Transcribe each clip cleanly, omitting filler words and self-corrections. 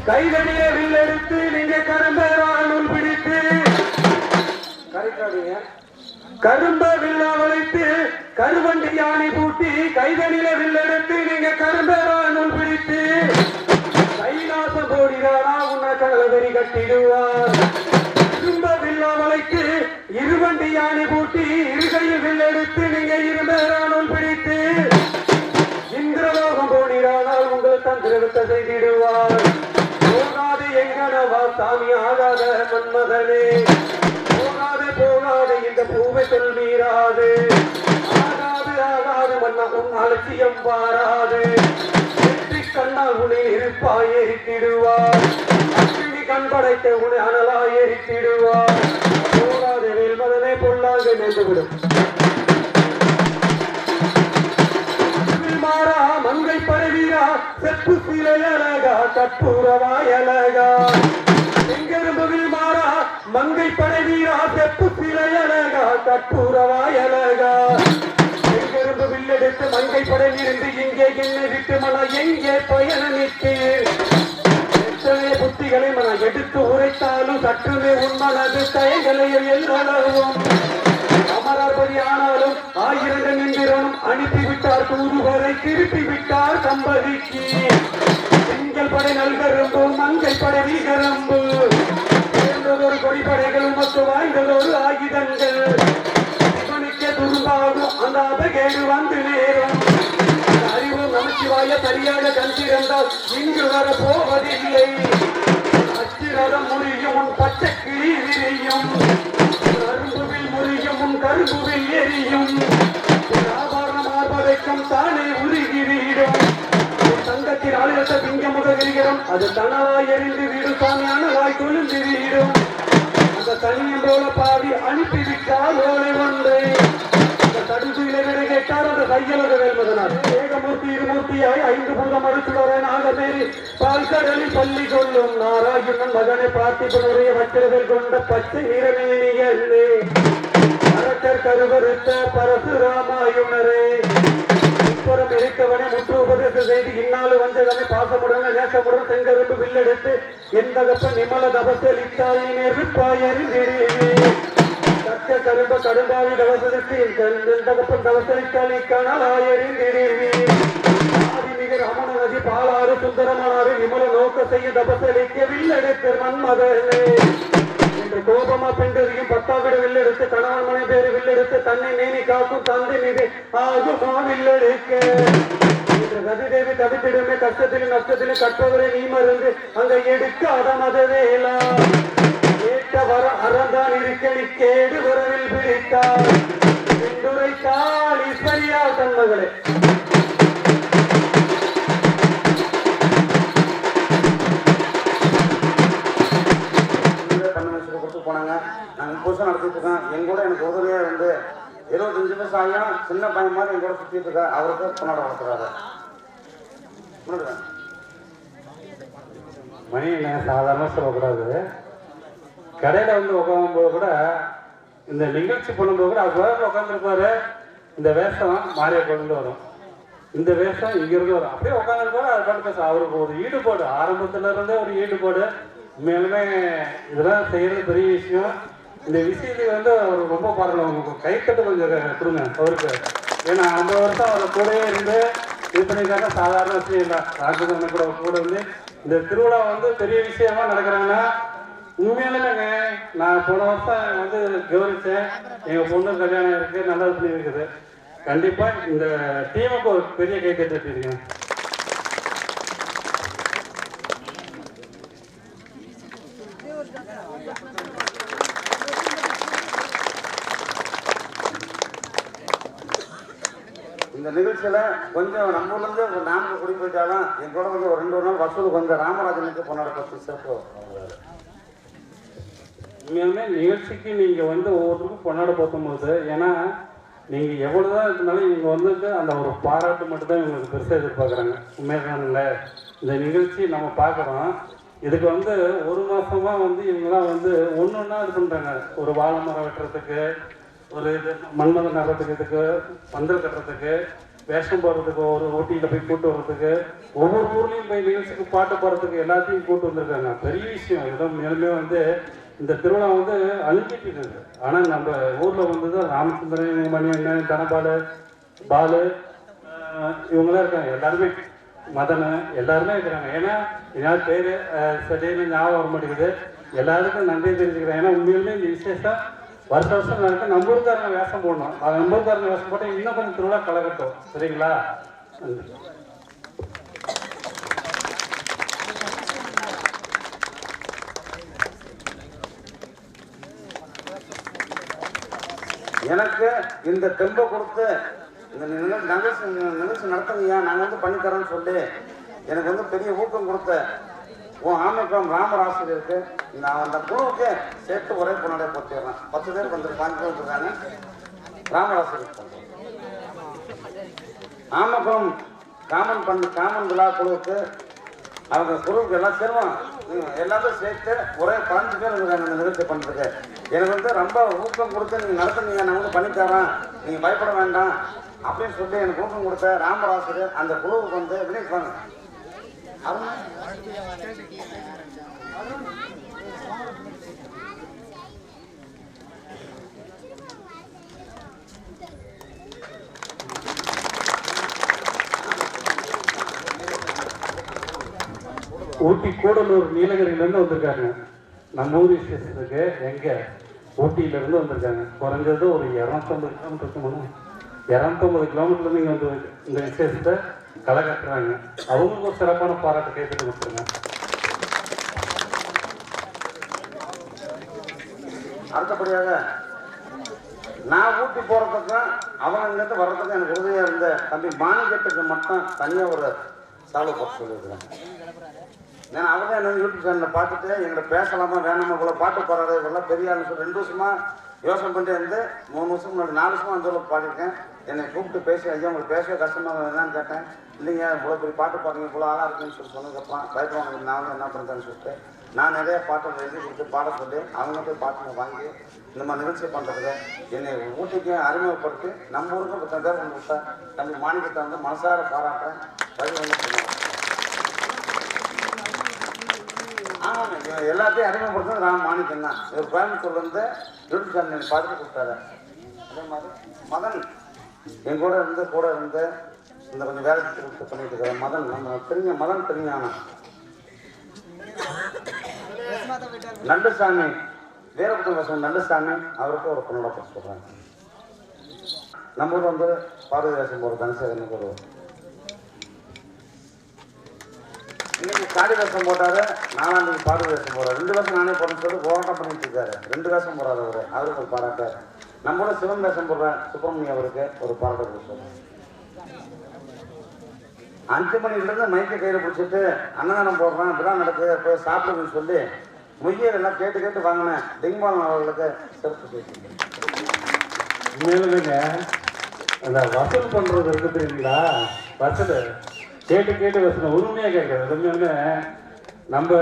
கைதடிய வில்லெடுத்து நீங்க கரும்பேரானுள் பிடித்து கரைக்காதீங்க. கரும்ப வில்லா வளைத்து கருவண்டி யானை பூட்டி கைதடிய வில்லெடுத்து நீங்க கரும்பேரானுள் பிடித்து கைலாசம் போடிதானா உன்னை கலவரி கட்டிடுவார். இரும்ப வில்லா வளைத்து இருவண்டி யானை பூட்டி இருகையில் வில்லெடுத்து நீங்க இரும்பேரானுள் பிடித்து இந்திரலோகம் போடிதானால் உங்களை தந்திரத்தை செய்திடுவார். போகாது எங்கனவா சாமி ஆகாத மன்மதனே, போகாது போகாது இந்த பூவை சொல் மீறாது, ஆகாது ஆகாது மன்னகும் அலட்சியம் பாராது, வெற்றி கண்ணால் உன்னை இருப்பாய் எரித்திடுவார், அக்கினி கண் படைத்த உன்னை அனலாய் எரித்திடுவார். போகாது வேல்மதனை பொல்லாக நின்றுவிடும். மங்கை பரவீரா செப்பு சிலையழகா கற்பூரவாயழகா செங்கரும்புவில் மாறா மங்கை பரவீரா செப்பு சிலையழகா கற்பூரவாயழகா செங்கரும்பு வில்லெடுத்து மங்கை படையிலிருந்து இங்கே என்னை விட்டு மன எங்கே பயணமிட்டு எத்தனை புத்திகளை மன எடுத்து உரைத்தாலும் சற்றுமே உன்மனது தயங்களை எல்லளவும் அமராபதி ஆனாலும் ஆயிரங்கள் நின்றிரனும் அனுப்பிவிட்டார் தூதுவரை திருப்பி விட்டார் தம்பதிக்கு திங்கள் படை நல்கரும்பு மங்கை படை வீகரம்பு சேர்ந்ததொரு கொடிப்படைகள் மொத்த வாய்ந்ததொரு ஆயுதங்கள் சிவனுக்க துரும்பாகும் அந்த அபகேடு வந்து நேரும் அறிவும் நமச்சிவாய சரியாக கண்டிருந்தால் இங்கு வர போவதில்லை. அச்சிரதம் முறியும் உன் பச்சை கிளி விரியும், கரும்புவில் முறியும் உன் கரும்புவில் எரியும், ஆபரணம் ஆர்ப்பதைக்கும் தானே உருகிவிடும். தங்கத்தில் ஆளுகத்த திங்க முதகிரிகளும் அது தனவாய் எரிந்து வீடும் சாமி அனலாய் கொழுந்து வீடும். அந்த தனியம் போல பாவி அனுப்பிவிட்டால் ஓலை ஒன்றை அந்த தடுப்பிலை விட கேட்டார். அந்த கையலக வேல்மதனார் ஏகமூர்த்தி இருமூர்த்தியாய் ஐந்து பூதம் மறுத்துவர நாகமேறி பால்கடலில் பள்ளி கொள்ளும் நாராயணன் மகனை பார்த்திபனுடைய வச்சிரவில் கொண்ட பச்சை நிறமேனியல்லே அரக்கர் கருவறுத்த பரசுராமாயுணரே புறம் எரித்தவனை முற்று உபதேச செய்து இந்நாள் வந்தவனை பாசமுடன் நேசமுடன் செங்கரும்பு வில்லெடுத்து எந்தகப்ப நிமல தபசலித்தாய் நெருப்பாயறிந்திடுவே தக்க கரும்ப கடும்பாவி தவசலித்து எந்தகப்பன் தவசலித்தாய் கனலாயறிந்திடுவே ஆதிமிக ரமண நதி பாலாறு சுந்தரமானாறு விமல நோக்க செய்ய தபசலிக்க வில்லெடுத்த மன்மதனே என்று கோபமா பெண்டதையும் பத்தாவிட வில்லெடுத்து கணவன் மனை பேரு வில்லெடுத்து தன்னை நேனி காக்கும் தந்தை மீது ஆகுமா வில்லெடுக்க என்று கதிதேவி தவித்திடுமே கஷ்டத்திலும் நஷ்டத்திலும் கற்பவரை நீ மருந்து அங்க எடுக்காத மதவேலா கேட்ட வர அறந்தான் இருக்கடி கேடு வரவில் பிடித்தார் என்றுரைத்தாள் ஈஸ்வரியா தன் மகளே. போனாங்க. நாங்கள் புதுசாக நடத்திட்டு இருக்கோம். எங்கூட எனக்கு உதவியாக இருந்து 25 வருஷம் ஆகியும் சின்ன பையன் மாதிரி எங்கூட சுற்றிட்டு இருக்கா. அவருக்கு பொண்ணாட வளர்த்துறாரு. மணி என்ன சாதாரண சொல்லக்கூடாது. கடையில் வந்து உட்காரும்போது கூட இந்த நிகழ்ச்சி பண்ணும்போது கூட அவர் உட்காந்துருப்பாரு. இந்த வேஷம் மாறிய கொண்டு வரும், இந்த வேஷம் இங்கிருந்து வரும், அப்படியே உட்காந்துருப்பாரு. அது பண்ணி பேச அவருக்கு ஒரு ஈடுபாடு, ஆரம்பத்துல இருந்தே ஒரு ஈடுபாடு. உண்மையாலுமே இதெல்லாம் செய்யறது பெரிய விஷயம். இந்த விஷயத்துக்கு வந்து அவர் ரொம்ப பாருங்கள், உங்களுக்கு கைத்தட்டு கொஞ்சம் கொடுங்க அவருக்கு. ஏன்னா 50 வருஷம் அவர் கூடவே இருந்து இது பண்ணியிருக்காங்க. சாதாரண விஷயம் இல்லை. ராஜதந்திரன் கூட வந்து இந்த திருவிழா வந்து பெரிய விஷயமா நடக்கிறாங்கன்னா உண்மையாலுமேங்க. நான் போன வருஷம் வந்து கவனிச்சேன், எங்கள் பொண்ணு கல்யாணம் இருக்குது, நல்லது பண்ணி இருக்குது. கண்டிப்பாக இந்த டீமுக்கு ஒரு பெரிய கைத்தட்டு வச்சுருக்கேன். இந்த நிகழ்ச்சியில் கொஞ்சம் நம்ம ஊர்லேருந்து ஒரு நாமக்கல் குடி போயிட்டாலும் எங்களோட வந்து ஒரு 2 நாள் வசூல் கொஞ்சம் ராமராஜனுக்கு பொண்ணோட பற்றி சிறப்பு. உண்மையாலுமே நிகழ்ச்சிக்கு நீங்கள் வந்து ஒவ்வொருத்தருக்கும் பொண்ணாட போகும்போது, ஏன்னா நீங்கள் எவ்வளோ தான் இருந்தாலும் இவங்க வந்துட்டு அந்த ஒரு பாராட்டு மட்டும்தான் இவங்களுக்கு பெருசாக எதிர்பார்க்குறாங்க. உண்மையாதானுங்கள இந்த நிகழ்ச்சி நம்ம பார்க்குறோம். இதுக்கு வந்து 1 மாதமாக வந்து இவங்கெல்லாம் வந்து ஒன்று ஒன்றா இது பண்ணுறாங்க. ஒரு வாழை மரம் வெட்டுறதுக்கு, ஒரு இது மண்மதம் நடுறதுக்கு, இதுக்கு பந்தல் கட்டுறதுக்கு வேஷம் போடுறதுக்கு, ஒரு ஊட்டியில் போய் கூட்டு வர்றதுக்கு, ஒவ்வொரு ஊர்லேயும் போய் நிகழ்ச்சிக்கு பாட்டு போடுறதுக்கு எல்லாத்தையும் கூட்டு வந்திருக்காங்க. பெரிய விஷயம். இடம் மேலுமே வந்து இந்த திருவிழா வந்து அழிஞ்சிட்டு இருக்குது. ஆனால் நம்ம ஊரில் வந்து ராமச்சந்திரன், மணியண்ணன், தனபாலு, பாலு, இவங்களாம் இருக்காங்க. எல்லாருமே மதனை எல்லாருமே இருக்கிறாங்க. ஏன்னா என்னால் பேர் சரியான ஞாபகம் வர மாட்டேங்குது. எல்லாருக்கும் நன்றி தெரிஞ்சுக்கிறேன். ஏன்னா உண்மையிலுமே இந்த விசேஷம் வருஷம் நடக்கும். நம்ம ஊருக்காரங்க வேஷம் போடணும். அது நம்ம ஊருக்காரங்க வேஷம் போட்டால் இன்னும் கொஞ்சம் திருவிழா கலக்கட்டும். சரிங்களா? எனக்கு இந்த தெம்பை கொடுத்து இந்த நிகழ்ச்சி நடத்துங்கய்யா, நாங்கள் வந்து பண்ணித்தரோன்னு சொல்லி எனக்கு வந்து பெரிய ஊக்கம் கொடுத்த உன் ஆமைக்கம் ராமராசிரியருக்கு நான் அந்த குழுவுக்கு சேர்த்து ஒரே பொண்ணாடைய போட்டிடுறேன். 10 பேர் வந்துருக்கு, 5 பேர் வந்துருக்காங்க. ராமராசிரியர் ஆமக்கம் காமன் விழா குழுவுக்கு அவங்க குழுவுக்கு எல்லாம் சேருவோம். எல்லாத்தையும் சேர்த்து ஒரே 15 பேர் இருக்காங்க இந்த நிகழ்ச்சி பண்ணுறதுக்கு. எனக்கு வந்து ரொம்ப ஊக்கம் கொடுத்து நீங்கள் நடத்துனீங்க, நான் வந்து பண்ணித்தரேன், நீங்கள் பயப்பட வேண்டாம் அப்படின்னு சொல்லி எனக்கு ஊக்கம் கொடுத்த ராமராசிரியர் அந்த குழுவுக்கு வந்து வினைப்பாங்க. ஊட்டி கூடலூர் நீலகிரியிலேருந்து வந்திருக்காங்க. நம்ம ஊர் விசேஷத்துக்கு எங்கே ஊட்டியிலேருந்து வந்திருக்காங்க. குறைஞ்சது ஒரு 250 கிலோமீட்டர் 250 கிலோமீட்டர்லேருந்து இங்கே வந்து இந்த விசேஷத்தை களை கட்டுறாங்க. அவங்களுக்கு ஒரு சிறப்பான பாராட்டு கேட்டு கொடுத்துருங்க. அடுத்தபடியாக நான் ஊட்டி போகிறதுக்கும் அவங்க இங்கேருந்து வர்றதுக்கும் எனக்கு உறுதியாக இருந்த தம்பி மாணிக்கத்துக்கு மட்டும் தனியாக ஒரு சாலை போட்டு சொல்லியிருக்கிறேன். ஏன்னா அவர் தான் என்ன யூடியூப் சேனலில் பார்த்துட்டு எங்களை பேசலாமா வேணாமா, இவ்வளோ பாட்டு பாடுறது இவெல்லாம் பெரிய ஆளுன்னு சொல்லி 2 வருஷமா யோசனை பண்ணிட்டு இருந்து 3 வருஷம் முன்னாடி 4 வருஷமா அந்த அளவுக்கு பாடிருக்கேன். என்னை கூப்பிட்டு பேசி ஐயா உங்களுக்கு பேசவே கஷ்டமாக என்னன்னு கேட்டேன். இல்லைங்க இவ்வளோ பெரிய பாட்டு பாடுங்க, இவ்வளோ ஆளாக இருக்குன்னு சொல்லி சொன்னதுக்கப்புறம் பயப்படுவாங்க நான் வந்து என்ன பண்ணுறேன்னு சொல்லிட்டு நான் நிறைய பாட்டு எழுதி கொடுத்து பாட சொல்லி அவங்க போய் பாட்டுங்க வாங்கி இந்த மாதிரி நிகழ்ச்சி பண்ணுறதுக்கு என்னை ஊட்டிக்கு அறிமுகப்படுத்தி நம்ம ஊருக்கு 10 பேர் வந்து விட்டா தம்பி மாணிக்கத்தை வந்து மனசார பாராட்டுறேன். வழி வந்து சொன்னாங்க. ஆமாங்க, எல்லாத்தையும் அறிமுகப்படுத்துறது மாணிக்கம் தான். ஒரு கோயம்புத்தூர்ல இருந்து யூடியூப் சேனல் பார்த்துட்டு கொடுத்தாரு. அதே மாதிரி மதன் என் கூட இருந்து இந்த கொஞ்சம் வேலை பண்ணிட்டு இருக்கிற மதன், நம்ம தெரிஞ்ச மதன் தெரிஞ்சானா நல்லசாமி, வீரபுத்தம் வசம் நல்லசாமி, அவருக்கு ஒரு பொண்ணோட பேச சொல்றாங்க. நம்ம ஊர் வந்து பார்வதி வேஷம் போகிற தனசேகரனுக்கு ஒரு இன்னைக்கு சாடி வேஷம் போட்டாரு, 4ஆம் தேதி பார்வதி வேஷம் போடுறாரு. 2 வேஷம் நானே போடணும்னு சொல்லி போராட்டம் பண்ணிட்டு இருக்காரு. 2 வேஷம் போடுறாரு அவருக்கு ஒரு பாராட்டு. நம்மளோட சிவன் வேஷம் போடுற சுப்பிரமணியம் அவருக்கு ஒரு பாராட்டு கொடுத்தாரு. 5 மணிலேருந்து மைக்கை கையில் பிடிச்சிட்டு அன்னதானம் போடுறேன், இப்படிதான் நடக்குது, போய் சாப்பிடுங்கன்னு சொல்லி மொய்யர் எல்லாம் கேட்டு வாங்கினேன் டிங்பாலன் அவர்களுக்கு சிறப்பு பேசுகிறேன். உண்மையிலுமேங்க அந்த வசூல் பண்ணுறது இருக்கு தெரியுங்களா, வசூல் கேட்டு வசூல் உரிமையாக கேட்குறது. உண்மையுமே நம்ம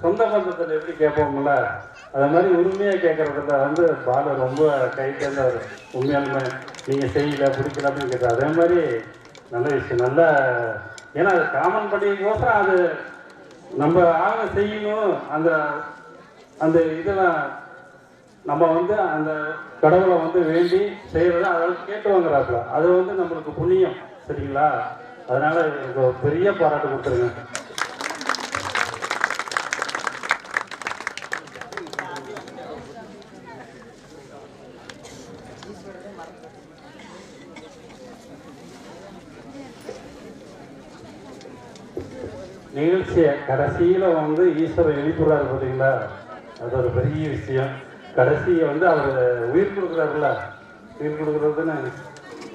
சொந்த பந்தத்தில் எப்படி கேட்போம்ல அது மாதிரி உரிமையாக கேட்குறதுல வந்து பாலு ரொம்ப கை தேர்ந்தவர். உண்மையாலுமே நீங்கள் செய்யல பிடிக்கல அப்படின்னு கேட்டார். அதே மாதிரி நல்ல விஷயம், நல்லா. ஏன்னா அது காமன் பண்ணிக்கோசரம் அது நம்ம ஆக செய்யணும். அந்த அந்த இதெல்லாம் நம்ம வந்து அந்த கடவுளை வந்து வேண்டி செய்கிறத அதாவது கேட்டு வாங்குறாப்புல, அது வந்து நம்மளுக்கு புண்ணியம். சரிங்களா? அதனால எனக்கு பெரிய பாராட்டு கொடுத்துருங்க. நிகழ்ச்சியை கடைசியில் வந்து ஈஸ்வரர் எழுப்புறாரு பார்த்தீங்களா, அது ஒரு பெரிய விஷயம். கடைசியை வந்து அவர் உயிர் கொடுக்குறாருல, உயிர் கொடுக்குறதுன்னு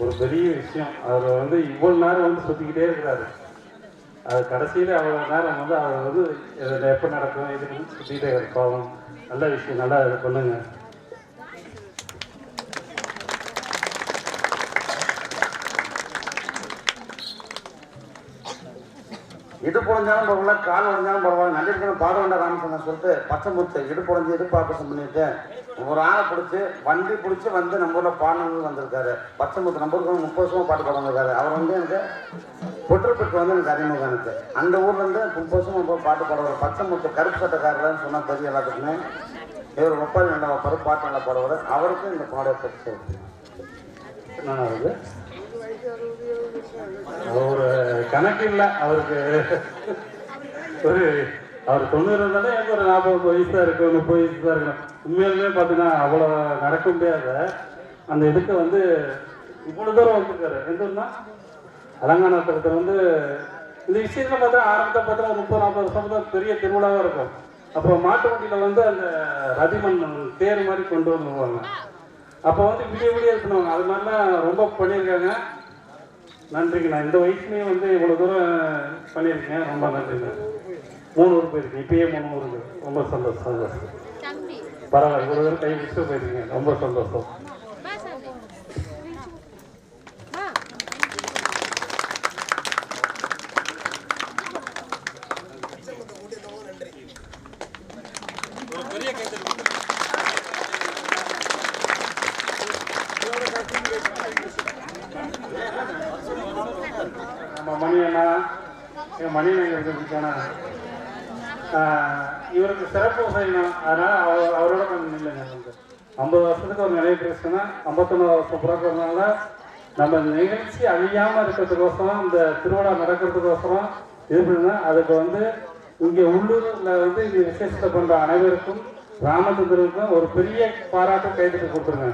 ஒரு பெரிய விஷயம். அவர் வந்து இவ்வளோ நேரம் வந்து சுற்றிக்கிட்டே இருக்கிறாரு. அது கடைசியில் அவ்வளோ நேரம் வந்து அவர் வந்து எப்போ நடக்கும் இதுக்கு சுற்றிக்கிட்டே இருப்பாங்க. நல்ல விஷயம், நல்லா இது பண்ணுங்க. இடுப்பு உடஞ்சாலும் பரவாயில்ல, கால் உடஞ்சாலும் பரவாயில்ல, நல்லிருக்கணும் பாட வேண்டாம் ராமச்சந்திரன் சொல்லிட்டு பச்சை முத்து இடுப்பு உடஞ்சி இடுப்பு ஆபரேஷன் பண்ணிட்டு ஒரு ஆளை பிடிச்சி வண்டி பிடிச்சி வந்து நம்ம ஊரில் பாடணுன்னு வந்திருக்காரு. பச்சைமுத்து நம்பருக்கு 30 வருஷமாக பாட்டு பாட வந்திருக்காரு. அவர் வந்து எனக்கு பொற்றுப்பட்டு வந்து எனக்கு அறிமுகம். எனக்கு அந்த ஊர்லேருந்து 30 வருஷமாக பாட்டு பாடுவார். பச்சைமுத்து கருப்பு சட்டக்காரர்னு சொன்னால் தெரியும் எல்லாத்துக்குமே. இவர் ஒப்பாரி நல்லா வைப்பார், பாட்டு நல்லா பாடுவார். அவருக்கு இந்த பாட பற்றி என்ன ஆகுது ஒரு கணக்கு இல்லை அவருக்கு. ஒரு அவர் 90 இருந்தாலும் எனக்கு ஒரு 40 வயசாக இருக்கு, 30 வயசாக இருக்கணும். உண்மையிலுமே பார்த்தீங்கன்னா அவ்வளோ நடக்க முடியாத அந்த இதுக்கு வந்து இவ்வளோ தூரம் வந்துருக்காரு. எந்த ஊர்னா அலங்காநத்தத்தில் வந்து இந்த விஷயத்தில் பார்த்தா ஆரம்பத்தை பார்த்தா 30-40 வருஷம் தான் பெரிய திருவிழாவாக இருக்கும். அப்புறம் மாட்டு வண்டியில் வந்து அந்த ரதிமண் தேர் மாதிரி கொண்டு வந்துருவாங்க. அப்போ வந்து விடிய விடிய பண்ணுவாங்க. அது மாதிரிலாம் ரொம்ப பண்ணியிருக்காங்க. நன்றிங்க. நான் இந்த வயசுலேயும் வந்து இவ்வளோ தூரம் பண்ணியிருக்கேன். ரொம்ப நன்றிங்க. 3 ஊர் போயிருக்கேன். இப்பயே 3 ஊருக்கு. ரொம்ப சந்தோஷம். பரவாயில்ல, இவ்வளோ தூரம் கை பிடிச்சு போயிருக்கீங்க. ரொம்ப சந்தோஷம். நம்ம மணி அண்ணா, என் மணி இருக்கானா, இவருக்கு சிறப்பு செய்யணும். அதனால் அவரோட கொஞ்சம் இல்லைங்க. வந்து 50 வருஷத்துக்கு ஒரு நிறைய பேசுனா 51 வருஷம் பிறக்கிறதுனால நம்ம நிகழ்ச்சி அழியாமல் இருக்கிறதுக்கோசரம், இந்த திருவிழா நடக்கிறதுக்கோசரம் இது பண்ணுங்க. அதுக்கு வந்து இங்கே உள்ளூரில் வந்து இது விசேஷத்தை பண்ணுற அனைவருக்கும் ராமச்சந்திரனுக்கும் ஒரு பெரிய பாராட்டு கைதுக்கு கொடுத்துருங்க.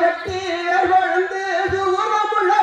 வெட்டி கொழுந்து ஊரமுள்ள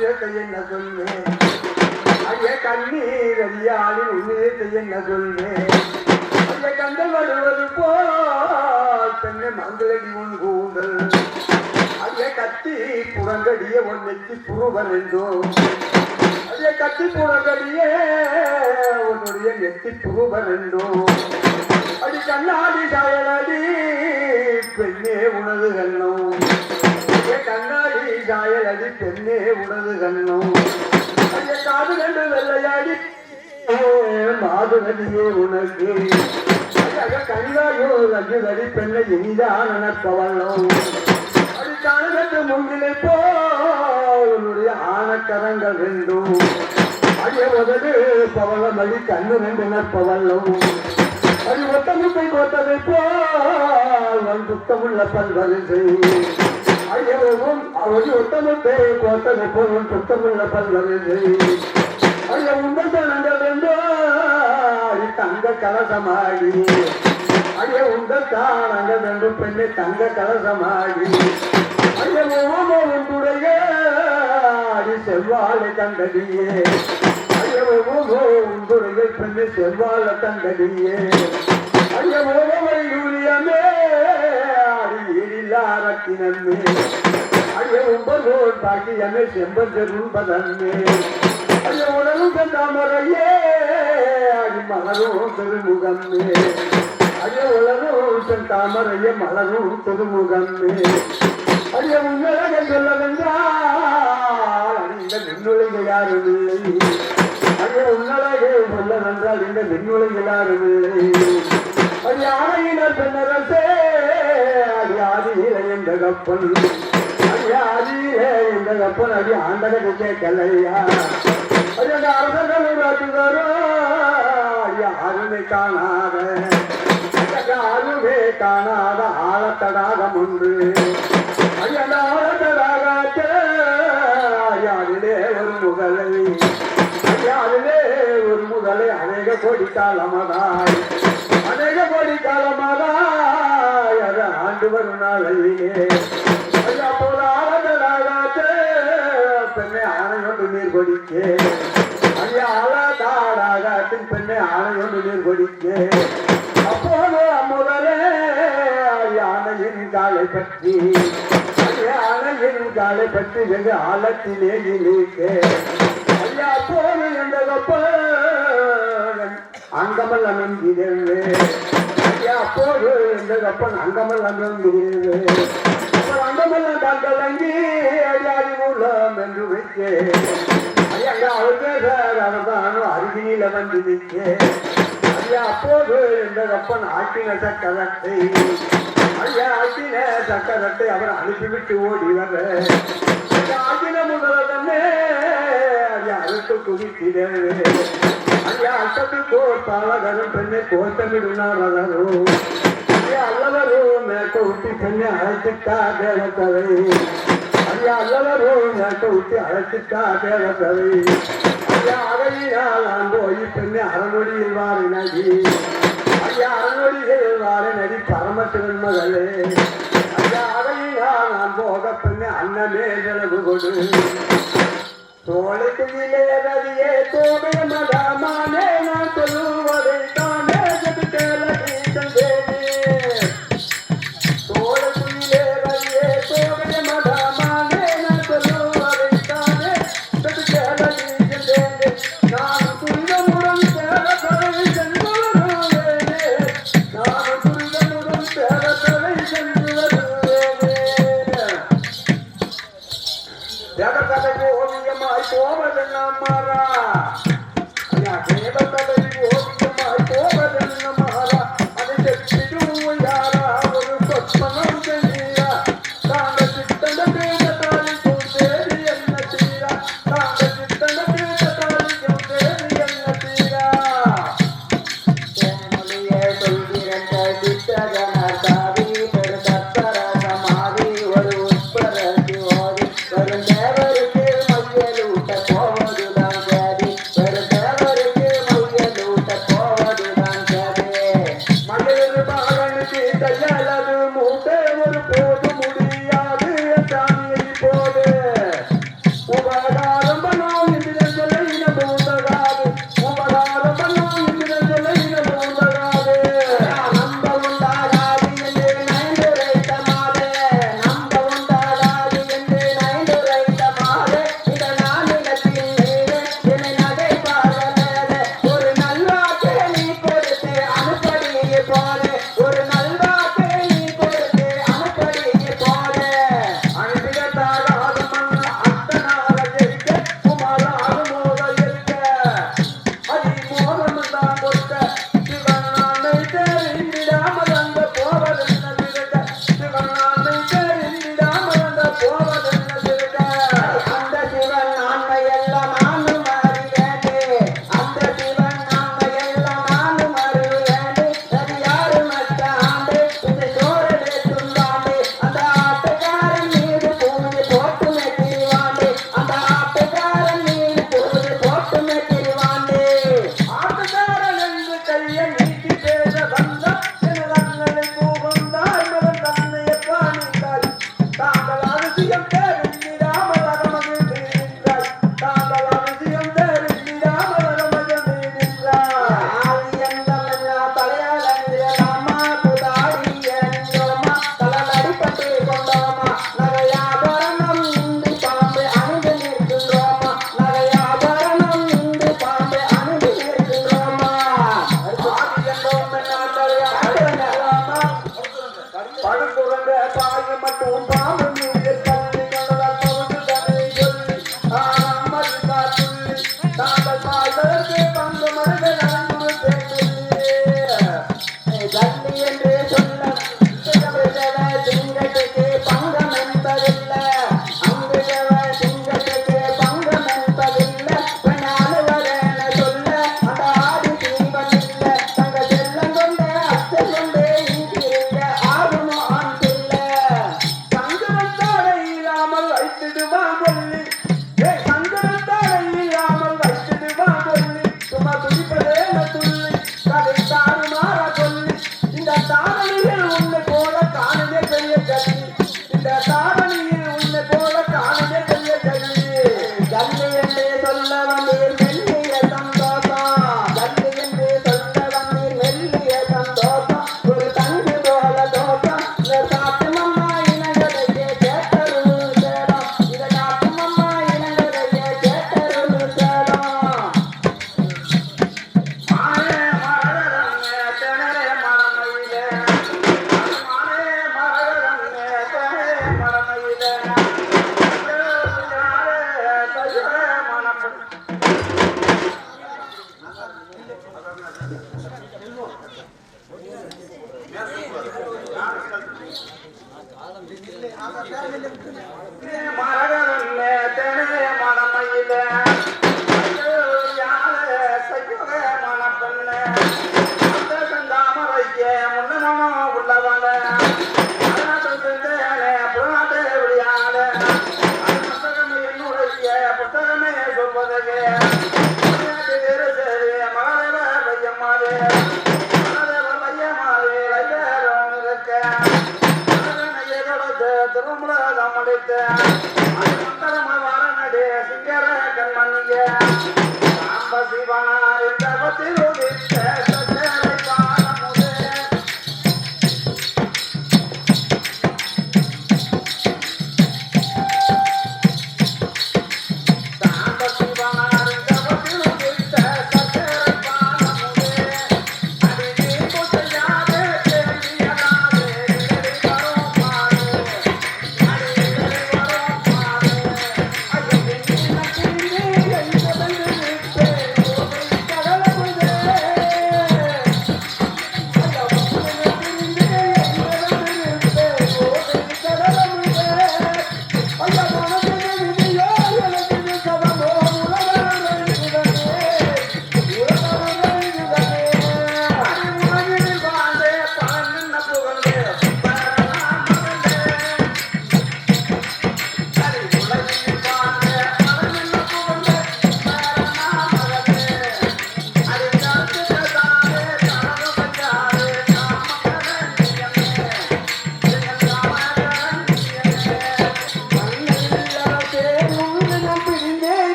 உன்னிடத்தை என்ன சொல்வேன் ஐய கண்ணீர் அறியாளின் உன்னிடத்தை என்ன சொல்வேன் ஐய கண்டல் வருவது போல் பெண்ணை மங்களடி உன் கூந்தல் ஐய கத்தி புறங்கடிய உன் நெத்தி புருவன் என்றோ ஐய கத்தி புறங்கடிய உன்னுடைய நெத்தி புருவன் என்றோ அடி கண்ணாடி சாயலடி பெண்ணே உனது கண்ணம் கண்ணாடி சாயலடி பெண்ணே உனது கண்ணம் ஐய காது கண்டு வெள்ளையாடி மாதுகடியே உனக்கு கனிவாயோ ரஜுகடி பெண்ணை இனிதான் நினைப்பவள்ளம் அடி காலகட்டு முன்னிலை போன்னுடைய ஆனக்கரங்கள் ரெண்டும் அடிய உதடு பவளம் அடி கண்ணு ரெண்டு நினைப்பவள்ளம் அது ஒட்டமுட்டை கோத்ததை போல் சுத்தமுள்ள பல்வரிசை ஐயவும் அவரு ஒட்டமுட்டை கோத்ததை போல் சுத்தமுள்ள பல்வரிசை ஐய உங்கள் தனங்கள் என்றோ தங்க கலசமாடி ஐய உங்கள் தானங்கள் என்று பெண்ணை தங்க கலசமாடி ஐய உன்னுடைய அடி செவ்வாழை தங்கடியே உன்னுடைய பெண்ணை செவ்வாழ தங்கடியே ஐயமே யூரியமே அடியில்லாரத்தினமே ஐய உம்பதோர் பாக்கியமே செம்பஞ்சரும்பதன்மே ஐய உணரும் தாமரையே அடி மலரும் திருமுகமே ஐய உலரும் தாமரையே மலரும் திருமுகமே ஐய உன்னழக சொல்ல வென்றால் இந்த மின்னுலைகள் யாரும் இல்லை ஐய உன்னழகே சொல்ல வென்றால் இந்த மின்னுலைகள் யாரும் இல்லை அடி ஆணையினர் பெண்ணரசே அடி ஆதியில என்ற கப்பல் அடி ஆதியில என்ற கப்பல் அடி ஆண்டகத்தை கேட்கலையா அடி அந்த அரசர்கள் ராஜுகாரோ அடி யாருமே காணாத யாருமே காணாத ஆழத்தடாகம் ஒன்று அடி அந்த ஆழத்தடாகத்தே யாரிலே ஒரு முகலை யாரிலே ஒரு முகலை அநேக கோடி காலமதாய் அநேக கோடி காலமாதாய் அது ஆண்டு வரும் நாளையிலே அப்போது ஆழத்தடாகத்தே பெண்ணை ஆணையொன்று நீர் கொடிக்கே ஐயா ஆழத்தாடாகத்தின் பெண்ணை ஆணையொன்று நீர் கொடிக்கே அப்போது முதலே யானையின் காலை பற்றி யானையின் காலை பற்றி வெகு ஆழத்திலே இழுக்கே ஐயா அப்போது என்ற அங்கமல் அமைந்திருவே ஐயா அப்போது என்ற கப்பன் அங்கமல் அமைந்திருவே அங்கமெல்லாம் தான் கலங்கி ஐயாடி மூலம் என்று வைக்கே ஐயா அவருக்கே அரசானும் அருகினில வந்து நிற்கே ஐயா அப்போது இந்த கப்பன் ஆட்டின சக்கரத்தை ஐயா ஆட்டின சக்கரத்தை அவர் அனுப்பிவிட்டு ஓடி வர ஆட்டின முதல தன்னே ஐயா அழுத்து குதிக்கிறே ஐயா அட்டத்துக்கு பாலகரும் பெண்ணை கோத்தமிடுனாரரும் ஐயா அல்லவரும் மேற்க ஊட்டி பெண்ணை அழைச்சிட்டா தேவத்தவை ஐயா அல்லவரும் மேற்க ஊட்டி அழைச்சிட்டா தேவத்தவை அதையால் நான் போய் பெண்ணை அறநொடியில் வார நடி ஐயா அறநொடியில் வார நடி பரமசிவன் மகளே ஐயா அதையால் நான் போக பெண்ணை அன்னமே செலவு கொடு தோளைக்குயிலே ரதியே தோகை மதமானே நான் சொல்லுவதை தானே தோளைக்குயிலே ரதியே தோகை மதமானே நான் சொல்லுவதை தானே நான் துரிதமுடன் தேவத்தலை சென்று வருவேனே நான் துரிதமுடன் தேவத்தலை சென்று வருவேனே தேவத்தலைக்கு ஓவியமாய் போவதென்னமாறா ஐயா தேவத்தலைக்கு ஓவியமாய் போவதென்னமாறா அதை செப்பிடும் யாரா ஒரு சொற்பனம் செய்யா தாங்கள் சித்தன தேவத்தாலிக்கும் தேடி என்ன தீரா தாங்கள் சித்தன தேவத்தாலிக்கும் தேடி என்ன தீரா தேமொழியே சொல்கிறந்த சித்தகனர் தாவி பெரு தத்தர சமாதி ஒரு உட்பரத்தி ஓதி வரும் தேவருக்கு மையலூட்ட போவதுதான் சேதி பெரு தேவருக்கு மையலூட்ட வைத்திடுவான் சொல்லி சங்கரத்தால் இல்லாமல் வைத்திடுவான் சொல்லி சும்மா துடிப்பதே துள்ளி கதை தாறுமாற சொல்லி இந்த தாரணியில் உன்னை போல காணவே பெரிய கல்வி இந்த தாரணியில் உன்னை போல காணவே பெரிய கல்வி கல்வி என்றே சொல்ல வந்தீர் மெல்லிய சந்தோஷம் கல்வி என்றே சொல்ல வந்தீர் மெல்லிய சந்தோஷம் ஒரு தங்கு போல தோஷம் இதை காட்டும் அம்மா இனங்களையே கேட்டருள் சேடம் இதை காட்டும் அம்மா இனங்களையே கேட்டருள் சேடம் மானே மரகதமே தெனரே மரமையிலே மானே மரகதமே தெனரே மரமையிலே தையரே மனப்பன் மரகதமே தெனரே மரமையிலே செய்யுகே மனப்பெண்ணே அந்த செந்தாமரையே முன்னமோ உள்ளவன புறநாட்டே விளையாட புத்தகம் என்னுடைய புத்தகமே சொல்வதே மகாதேவ பையம்மாதே மகாதேவ பையம்மாதே லைவேரம் இருக்க திருமணம் அடித்த வாரநடே சிங்கர கண்மணிய சாம்ப சிவனாரி தவத்தில் உதித்த சச்சரை பாலமுதே சாம்ப சிவனாரி தவத்தில் உதித்த சச்சரை பாலமுதே அடியே புத்தையாதே தேவியனாதே இடி வரும் பாரு அடியே வரும் பாரு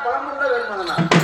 பழமுள்ள வேணுமாங்கண்ணா